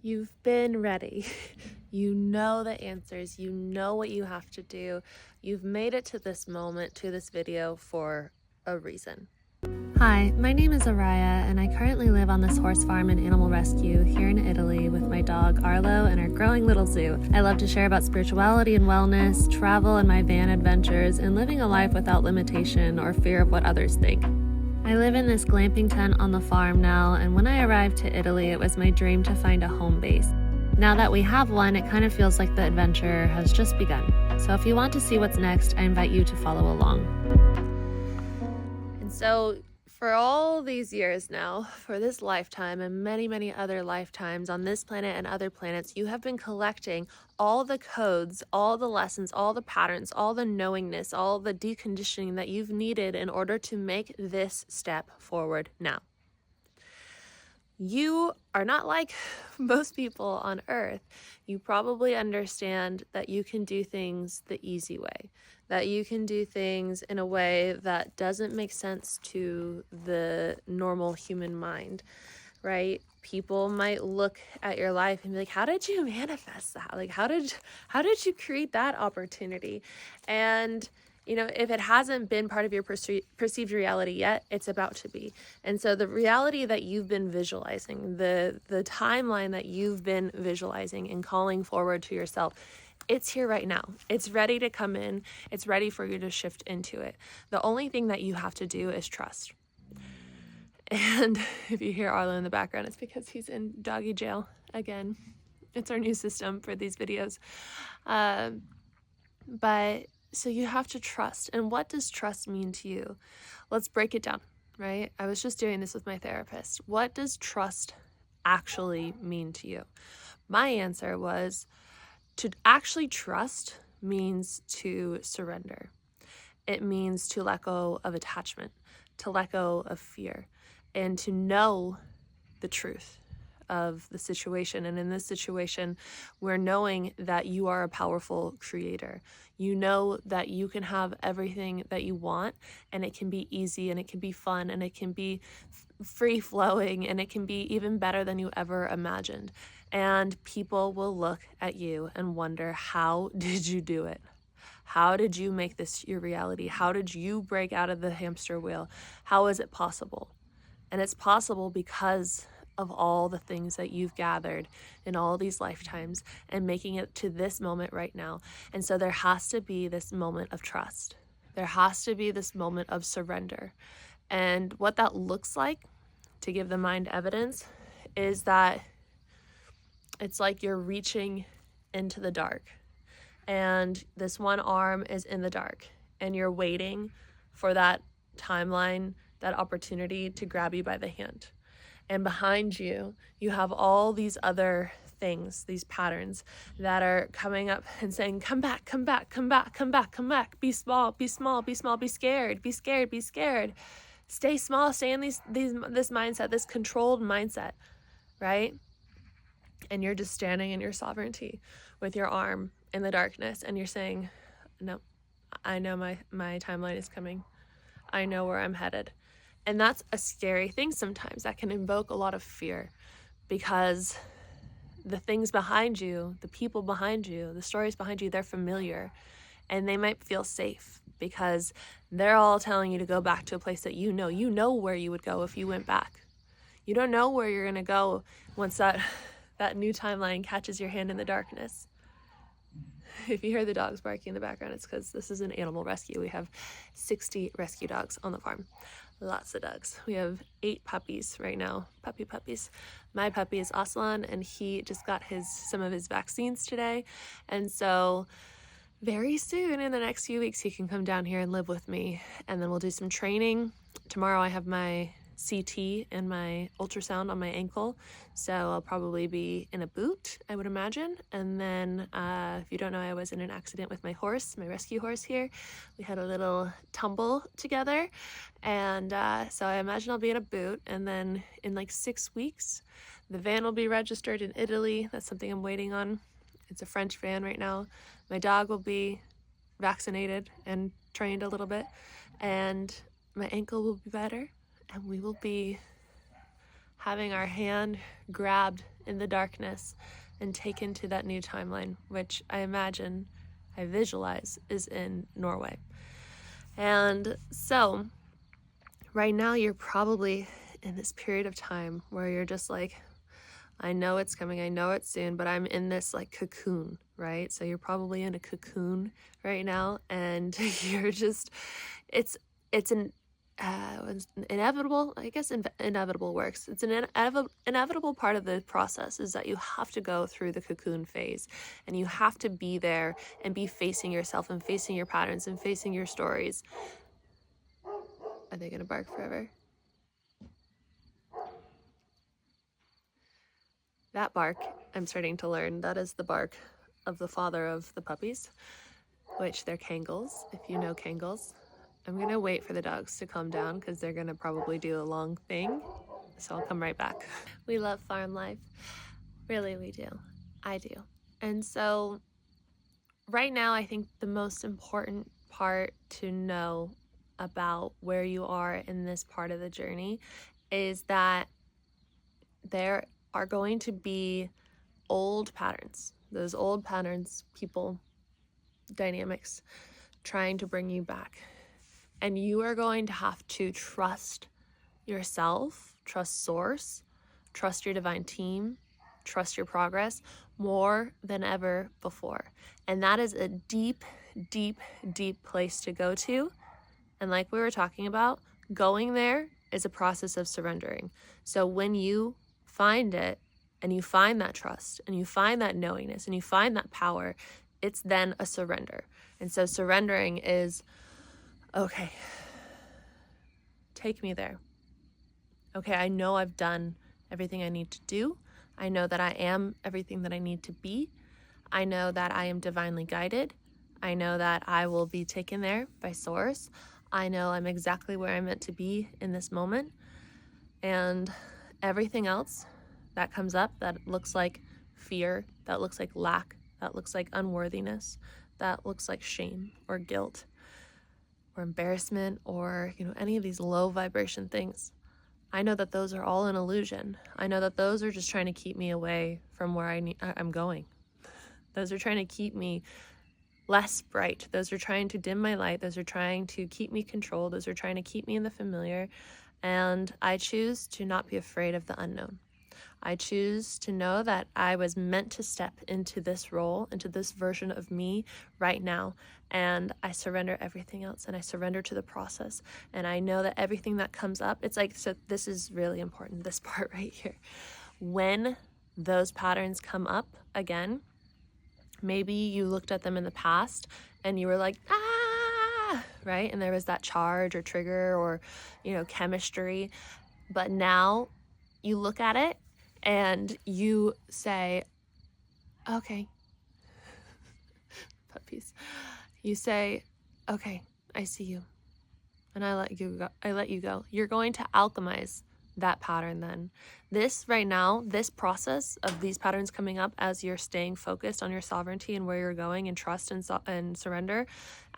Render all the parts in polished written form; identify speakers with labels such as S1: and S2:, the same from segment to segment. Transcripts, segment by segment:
S1: You've been ready. You know the answers. You know what you have to do. You've made it to this moment, to this video for a reason. Hi, my name is Araya, and I currently live on this horse farm and animal rescue here in Italy with my dog Arlo and our growing little zoo. I love to share about spirituality and wellness, travel and my van adventures, and living a life without limitation or fear of what others think. I live in this glamping tent on the farm now, and when I arrived to Italy, it was my dream to find a home base. Now that we have one, it kind of feels like the adventure has just begun. So if you want to see what's next, I invite you to follow along. And so for all these years now, for this lifetime and many, many other lifetimes on this planet and other planets, you have been collecting all the codes, all the lessons, all the patterns, all the knowingness, all the deconditioning that you've needed in order to make this step forward now. You are not like most people on Earth. You probably understand that you can do things the easy way, that you can do things in a way that doesn't make sense to the normal human mind, right? People might look at your life and be like, how did you manifest that? Like, how did you create that opportunity? And you know, if it hasn't been part of your perceived reality yet, it's about to be. And so the reality that you've been visualizing, the timeline that you've been visualizing and calling forward to yourself, it's here right now. It's ready to come in. It's ready for you to shift into it. The only thing that you have to do is trust. And if you hear Arlo in the background, it's because he's in doggy jail again. It's our new system for these videos. But so you have to trust. And what does trust mean to you? Let's break it down, right? I was just doing this with my therapist. What does trust actually mean to you? My answer was to actually trust means to surrender. It means to let go of attachment, to let go of fear, and to know the truth of the situation. And in this situation, we're knowing that you are a powerful creator. You know that you can have everything that you want, and it can be easy, and it can be fun, and it can be free flowing, and it can be even better than you ever imagined. And people will look at you and wonder, how did you do it? How did you make this your reality? How did you break out of the hamster wheel? How is it possible? And it's possible because of all the things that you've gathered in all these lifetimes and making it to this moment right now. And so there has to be this moment of trust. There has to be this moment of surrender. And what that looks like, to give the mind evidence, is that it's like you're reaching into the dark and this one arm is in the dark and you're waiting for that timeline, that opportunity to grab you by the hand. And behind you, you have all these other things, these patterns that are coming up and saying, come back, come back, come back, come back, come back. Be small, be small, be small, be scared, be scared, be scared. Stay small, stay in this mindset, this controlled mindset, right? And you're just standing in your sovereignty with your arm in the darkness and you're saying, no, I know my timeline is coming. I know where I'm headed. And that's a scary thing sometimes. That can invoke a lot of fear because the things behind you, the people behind you, the stories behind you, they're familiar and they might feel safe because they're all telling you to go back to a place that you know where you would go if you went back. You don't know where you're going to go once that new timeline catches your hand in the darkness. If you hear the dogs barking in the background, it's because this is an animal rescue. We have 60 rescue dogs on the farm. Lots of dogs. We have 8 puppies right now, puppies. My puppy is Aslan, and he just got some of his vaccines today. And so very soon, in the next few weeks, he can come down here and live with me. And then we'll do some training. Tomorrow I have my CT and my ultrasound on my ankle, so I'll probably be in a boot, I would imagine. And then if you don't know, I was in an accident with my horse, my rescue horse here. We had a little tumble together, and so I imagine I'll be in a boot. And then in like 6 weeks the van will be registered in Italy. That's something I'm waiting on. It's a French van right now. My dog will be vaccinated and trained a little bit, and my ankle will be better. And we will be having our hand grabbed in the darkness and taken to that new timeline, which I imagine, I visualize, is in Norway. And so right now you're probably in this period of time where you're just like, I know it's coming, I know it's soon, but I'm in this like cocoon, right? So you're probably in a cocoon right now, and you're just, it's an inevitable, I guess inevitable works. It's an inevitable part of the process is that you have to go through the cocoon phase, and you have to be there and be facing yourself and facing your patterns and facing your stories. Are they gonna bark forever? That bark, I'm starting to learn, that is the bark of the father of the puppies, which they're Kangles, if you know Kangles. I'm going to wait for the dogs to calm down because they're going to probably do a long thing, so I'll come right back. We love farm life. Really, we do. I do. And so right now, I think the most important part to know about where you are in this part of the journey is that there are going to be old patterns, those old patterns, people, dynamics, trying to bring you back. And you are going to have to trust yourself, trust source, trust your divine team, trust your progress more than ever before. And that is a deep, deep, deep place to go to. And like we were talking about, going there is a process of surrendering. So when you find it, and you find that trust, and you find that knowingness, and you find that power, it's then a surrender. And so surrendering is, okay, take me there. Okay, I know I've done everything I need to do. I know that I am everything that I need to be. I know that I am divinely guided. I know that I will be taken there by source. I know I'm exactly where I'm meant to be in this moment. And everything else that comes up that looks like fear, that looks like lack, that looks like unworthiness, that looks like shame or guilt or embarrassment or, any of these low vibration things. I know that those are all an illusion. I know that those are just trying to keep me away from where I'm going. Those are trying to keep me less bright. Those are trying to dim my light. Those are trying to keep me controlled. Those are trying to keep me in the familiar. And I choose to not be afraid of the unknown. I choose to know that I was meant to step into this role, into this version of me right now. And I surrender everything else, and I surrender to the process. And I know that everything that comes up, it's like, so this is really important, this part right here. When those patterns come up again, maybe you looked at them in the past and you were like, right? And there was that charge or trigger or, chemistry. But now you look at it and you say, okay, puppies, you say, okay, I see you, and I let you go. You're going to alchemize that pattern then. This right now, this process of these patterns coming up as you're staying focused on your sovereignty and where you're going and trust and surrender,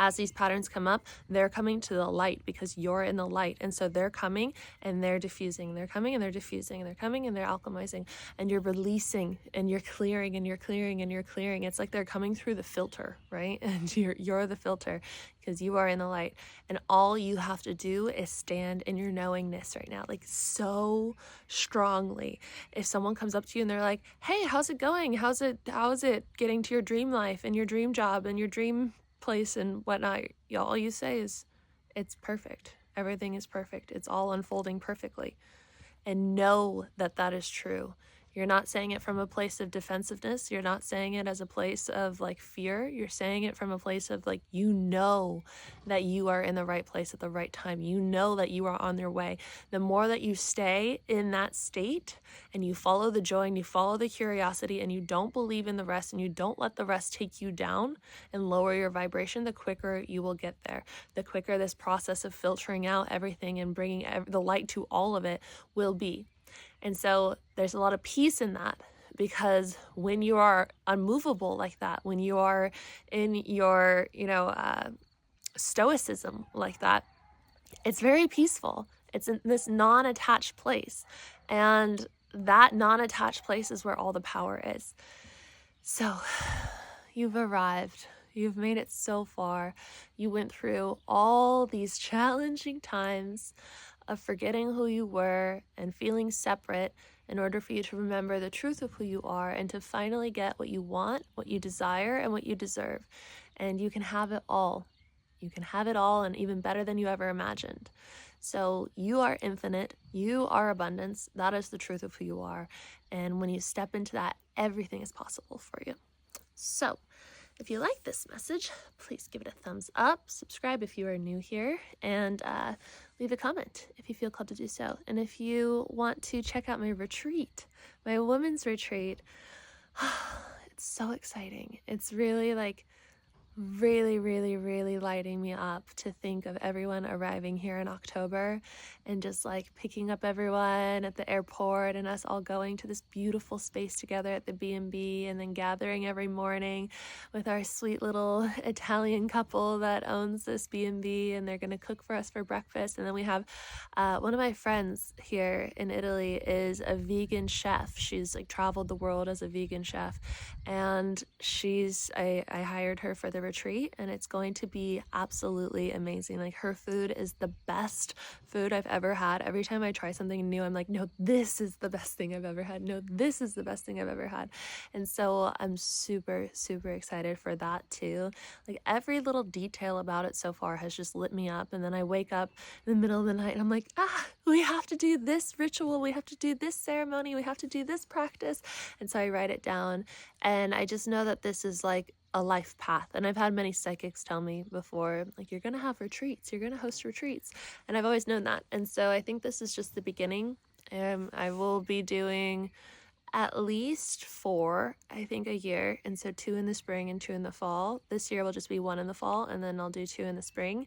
S1: as these patterns come up, they're coming to the light because you're in the light. And so they're coming and they're diffusing. They're coming and they're diffusing. And they're coming and they're alchemizing. And you're releasing and you're clearing and you're clearing and you're clearing. It's like they're coming through the filter, right? And you're the filter because you are in the light. And all you have to do is stand in your knowingness right now, like so strongly. If someone comes up to you and they're like, hey, how's it going? How's it getting to your dream life and your dream job and your dream place and whatnot, all you say is, it's perfect. Everything is perfect. It's all unfolding perfectly. And know that that is true. You're not saying it from a place of defensiveness. You're not saying it as a place of like fear. You're saying it from a place of like, that you are in the right place at the right time. You know that you are on your way. The more that you stay in that state and you follow the joy and you follow the curiosity and you don't believe in the rest and you don't let the rest take you down and lower your vibration, the quicker you will get there. The quicker this process of filtering out everything and bringing the light to all of it will be. And so there's a lot of peace in that, because when you are unmovable like that, when you are in your, stoicism like that, it's very peaceful. It's in this non-attached place. And that non-attached place is where all the power is. So you've arrived. You've made it so far. You went through all these challenging times of forgetting who you were and feeling separate in order for you to remember the truth of who you are and to finally get what you want, what you desire, and what you deserve. And you can have it all. You can have it all, and even better than you ever imagined. So you are infinite. You are abundance. That is the truth of who you are. And when you step into that, everything is possible for you. So if you like this message, please give it a thumbs up, subscribe if you are new here, and leave a comment if you feel called to do so. And if you want to check out my retreat, my women's retreat, it's so exciting. It's really really lighting me up to think of everyone arriving here in October and just like picking up everyone at the airport and us all going to this beautiful space together at the B&B and then gathering every morning with our sweet little Italian couple that owns this B&B, and they're going to cook for us for breakfast. And then we have one of my friends here in Italy is a vegan chef. She's like traveled the world as a vegan chef, and I hired her for the retreat, and it's going to be absolutely amazing. Like, her food is the best food I've ever had. Every time I try something new, I'm like, no, this is the best thing I've ever had. No, this is the best thing I've ever had. And so I'm super excited for that too. Like, every little detail about it so far has just lit me up. And then I wake up in the middle of the night and I'm like, we have to do this ritual, we have to do this ceremony, we have to do this practice. And so I write it down, and I just know that this is like a life path. And I've had many psychics tell me before, like, you're going to have retreats, you're going to host retreats. And I've always known that. And so I think this is just the beginning. I will be doing at least 4, I think, a year. And so 2 in the spring and 2 in the fall. This year will just be 1 in the fall, and then I'll do 2 in the spring.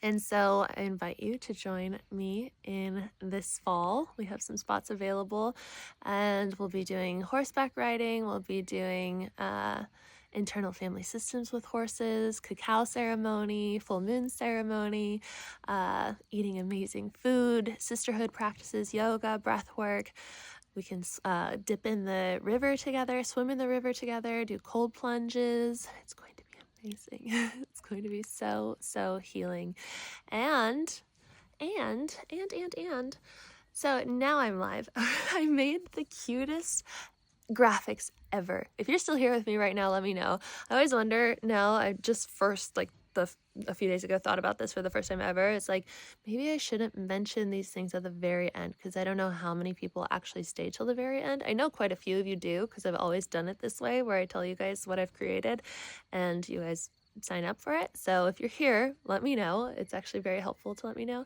S1: And so I invite you to join me in this fall. We have some spots available, and we'll be doing horseback riding. We'll be doing internal family systems with horses, cacao ceremony, full moon ceremony, eating amazing food, sisterhood practices, yoga, breath work. We can dip in the river together, swim in the river together, do cold plunges. It's going to be amazing. It's going to be so healing. And so now I'm live. I made the cutest graphics ever. If you're still here with me right now, let me know. I always wonder now, I just first a few days ago thought about this for the first time ever. It's like, maybe I shouldn't mention these things at the very end, because I don't know how many people actually stay till the very end. I know quite a few of you do, because I've always done it this way, where I tell you guys what I've created and you guys sign up for it. So if you're here, let me know. It's actually very helpful to let me know.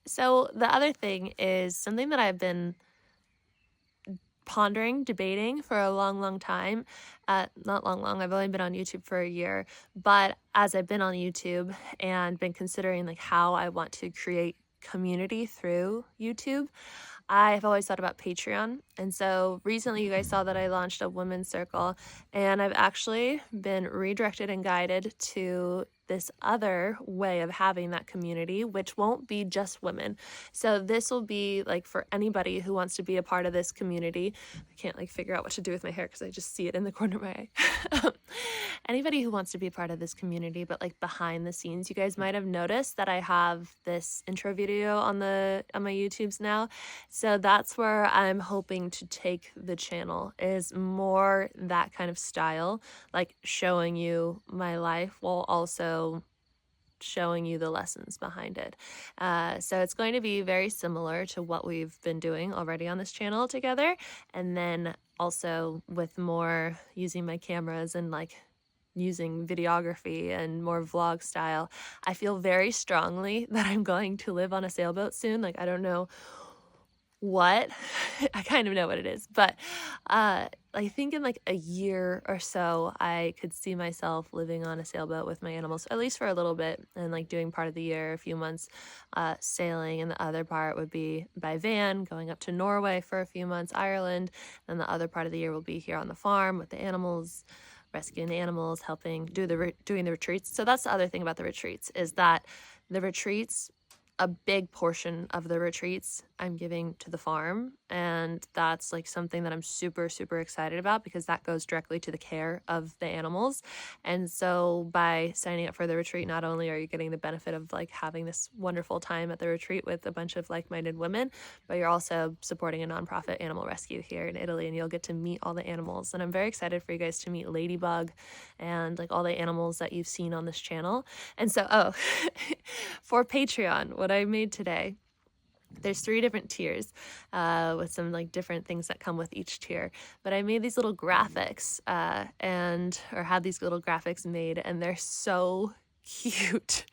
S1: So the other thing is something that I've been pondering, debating for a long time. Not long, I've only been on YouTube for a year, but as I've been on YouTube and been considering like how I want to create community through YouTube, I've always thought about Patreon. And so recently you guys saw that I launched a women's circle, and I've actually been redirected and guided to this other way of having that community, which won't be just women. So this will be like for anybody who wants to be a part of this community. I can't like figure out what to do with my hair because I just see it in the corner of my eye. Anybody who wants to be a part of this community, but like behind the scenes, you guys might have noticed that I have this intro video on my YouTubes now. So that's where I'm hoping to take the channel, is more that kind of style, like showing you my life while also showing you the lessons behind it. So it's going to be very similar to what we've been doing already on this channel together, and then also with more using my cameras and like using videography and more vlog style. I feel very strongly that I'm going to live on a sailboat soon. Like, I don't know what, I kind of know what it is, but I think in like a year or so, I could see myself living on a sailboat with my animals, at least for a little bit, and like doing part of the year, a few months sailing, and the other part would be by van, going up to Norway for a few months, Ireland, and the other part of the year will be here on the farm with the animals, rescuing the animals, helping doing the retreats. So that's the other thing about the retreats, is that the retreats a big portion of the retreats I'm giving to the farm, and that's like something that I'm super, super excited about because that goes directly to the care of the animals. And so by signing up for the retreat, not only are you getting the benefit of like having this wonderful time at the retreat with a bunch of like-minded women, but you're also supporting a nonprofit animal rescue here in Italy, and you'll get to meet all the animals. And I'm very excited for you guys to meet Ladybug and like all the animals that you've seen on this channel. And so, for Patreon, what I made today, there's 3 different tiers with some like different things that come with each tier. But I made these little graphics or had these little graphics made, and they're so cute.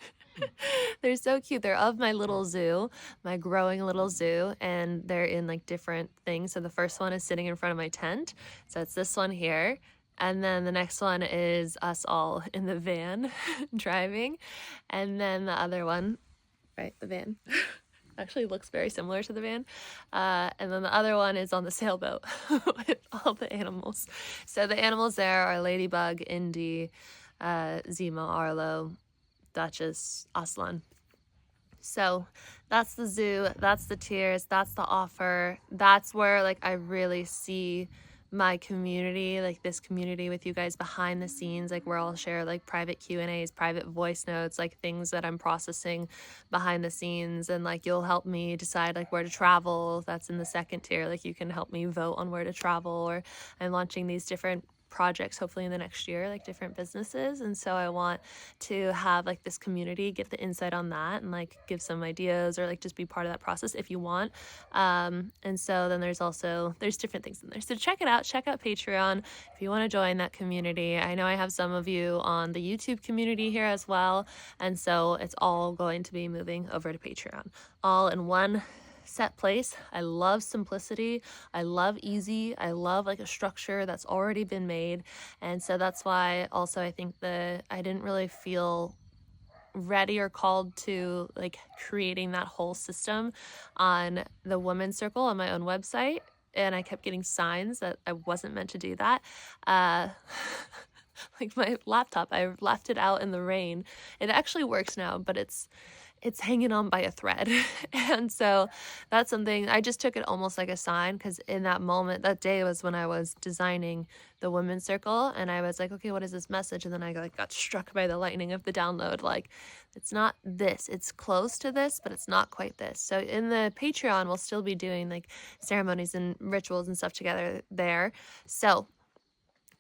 S1: They're so cute. They're of my little zoo, my growing little zoo, and they're in like different things. So the first one is sitting in front of my tent. So it's this one here. And then the next one is us all in the van driving. And then the other one, right, the van, actually looks very similar to the van. And then the other one is on the sailboat with all the animals. So the animals there are Ladybug, Indy, Zima, Arlo, Duchess, Aslan. So that's the zoo, that's the tiers, that's the offer. That's where like I really see my community, like this community with you guys behind the scenes, like where I'll share like private Q&As, private voice notes, like things that I'm processing behind the scenes. And like you'll help me decide like where to travel. That's in the second tier. Like you can help me vote on where to travel, or I'm launching these different projects hopefully in the next year, like different businesses. And so I want to have like this community give the insight on that and like give some ideas or like just be part of that process if you want. And so then there's different things in there. So check it out. Check out Patreon if you want to join that community. I know I have some of you on the YouTube community here as well. And so it's all going to be moving over to Patreon, all in one set place. I love simplicity. I love easy. I love like a structure that's already been made. And so that's why also I think I didn't really feel ready or called to like creating that whole system on the women's circle on my own website. And I kept getting signs that I wasn't meant to do that. Like my laptop, I left it out in the rain. It actually works now, but it's hanging on by a thread. And so that's something I just took it almost like a sign, because in that moment, that day was when I was designing the women's circle, and I was like, okay, what is this message? And then I got struck by the lightning of the download. Like, it's not this, it's close to this, but it's not quite this. So in the Patreon, we'll still be doing like ceremonies and rituals and stuff together there. So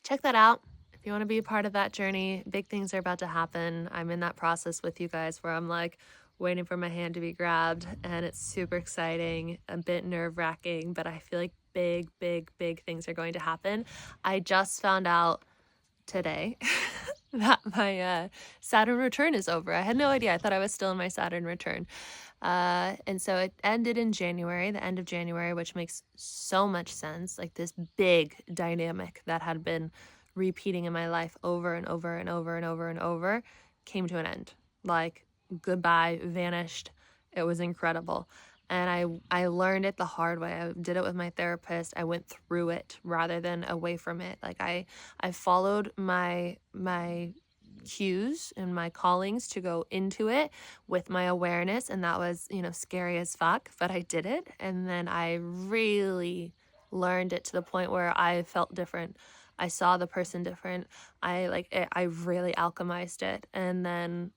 S1: check that out. If you want to be a part of that journey, big things are about to happen. I'm in that process with you guys where I'm like waiting for my hand to be grabbed, and it's super exciting, a bit nerve-wracking, but I feel like big, big, big things are going to happen. I just found out today that my Saturn return is over. I had no idea. I thought I was still in my Saturn return. And so it ended in January, the end of January, which makes so much sense. Like this big dynamic that had been repeating in my life over and over and over and over and over came to an end. Like goodbye, vanished. It was incredible. And I learned it the hard way. I did it with my therapist. I went through it rather than away from it. Like I followed my cues and my callings to go into it with my awareness, and that was, scary as fuck, but I did it. And then I really learned it to the point where I felt different. I saw the person different. I really alchemized it, and then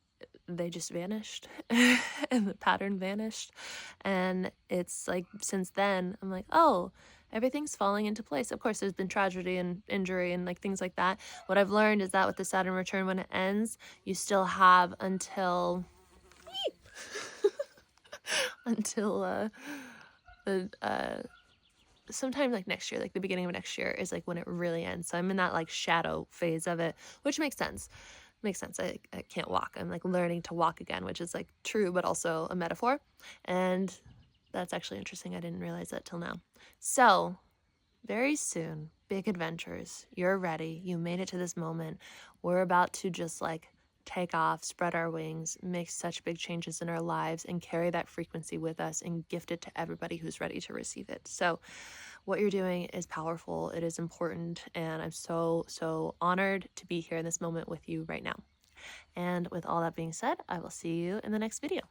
S1: they just vanished and the pattern vanished. And it's like since then I'm like, oh, everything's falling into place. Of course there's been tragedy and injury and like things like that. What I've learned is that with the Saturn return, when it ends, you still have until sometime like next year, like the beginning of next year is like when it really ends. So I'm in that like shadow phase of it, which makes sense. I can't walk. I'm like learning to walk again, which is like true, but also a metaphor. And that's actually interesting. I didn't realize that till now. So very soon, big adventures. You're ready. You made it to this moment. We're about to just like take off, spread our wings, make such big changes in our lives, and carry that frequency with us and gift it to everybody who's ready to receive it. So what you're doing is powerful. It is important. And I'm so, so honored to be here in this moment with you right now. And with all that being said, I will see you in the next video.